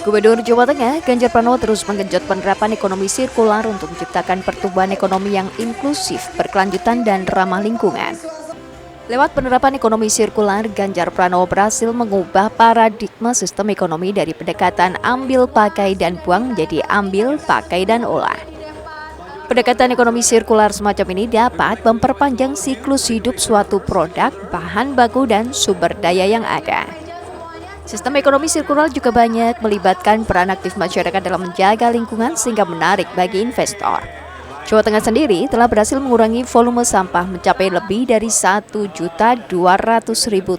Gubernur Jawa Tengah, Ganjar Pranowo terus menggenjot penerapan ekonomi sirkular untuk menciptakan pertumbuhan ekonomi yang inklusif, berkelanjutan, dan ramah lingkungan. Lewat penerapan ekonomi sirkular, Ganjar Pranowo berhasil mengubah paradigma sistem ekonomi dari pendekatan ambil, pakai, dan buang menjadi ambil, pakai, dan olah. Pendekatan ekonomi sirkular semacam ini dapat memperpanjang siklus hidup suatu produk, bahan baku, dan sumber daya yang ada. Sistem ekonomi sirkular juga banyak melibatkan peran aktif masyarakat dalam menjaga lingkungan sehingga menarik bagi investor. Jawa Tengah sendiri telah berhasil mengurangi volume sampah mencapai lebih dari 1.200.000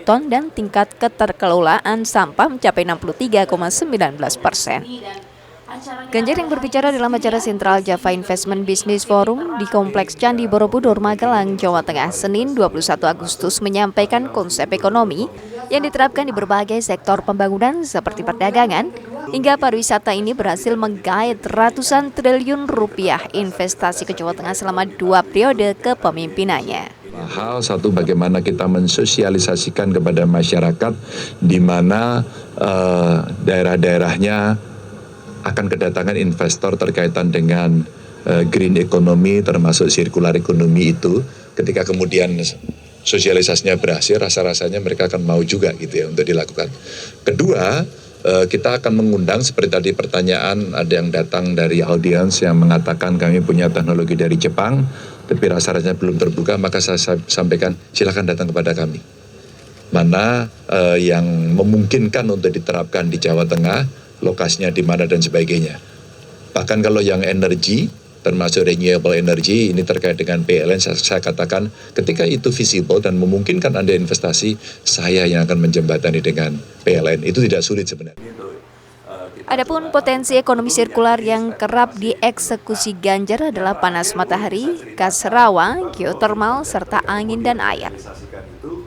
ton dan tingkat keterkelolaan sampah mencapai 63,19%. Ganjar yang berbicara dalam acara Sentral Java Investment Business Forum di Kompleks Candi Borobudur, Magelang, Jawa Tengah, Senin 21 Agustus menyampaikan konsep ekonomi yang diterapkan di berbagai sektor pembangunan seperti perdagangan hingga pariwisata ini berhasil menggait ratusan triliun rupiah investasi ke Jawa Tengah selama 2 periode kepemimpinannya. Hal satu, bagaimana kita mensosialisasikan kepada masyarakat di mana daerah-daerahnya akan kedatangan investor terkaitan dengan green economy termasuk circular economy itu. Ketika kemudian sosialisasinya berhasil, rasa-rasanya mereka akan mau juga gitu ya untuk dilakukan. Kedua, kita akan mengundang seperti tadi pertanyaan, ada yang datang dari audiens yang mengatakan kami punya teknologi dari Jepang tapi rasa-rasanya belum terbuka, maka saya sampaikan silakan datang kepada kami. Mana yang memungkinkan untuk diterapkan di Jawa Tengah, lokasinya di mana dan sebagainya. Bahkan kalau yang energi, termasuk renewable energy, ini terkait dengan PLN, saya katakan ketika itu visible dan memungkinkan Anda investasi, saya yang akan menjembatani dengan PLN. Itu tidak sulit sebenarnya. Adapun potensi ekonomi sirkular yang kerap dieksekusi Ganjar adalah panas matahari, gas rawa, geotermal, serta angin dan air.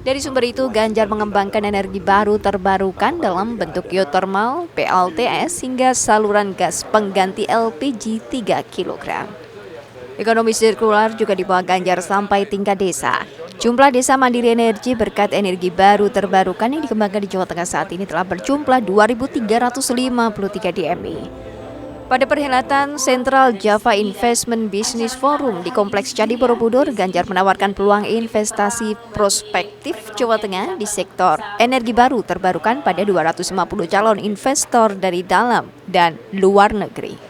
Dari sumber itu, Ganjar mengembangkan energi baru terbarukan dalam bentuk geotermal, PLTS, hingga saluran gas pengganti LPG 3 kg. Ekonomi sirkular juga dibawa Ganjar sampai tingkat desa. Jumlah desa mandiri energi berkat energi baru terbarukan yang dikembangkan di Jawa Tengah saat ini telah berjumlah 2.353 DMI. Pada perhelatan Sentral Java Investment Business Forum di Kompleks Candi Borobudur, Ganjar menawarkan peluang investasi prospektif Jawa Tengah di sektor energi baru terbarukan pada 250 calon investor dari dalam dan luar negeri.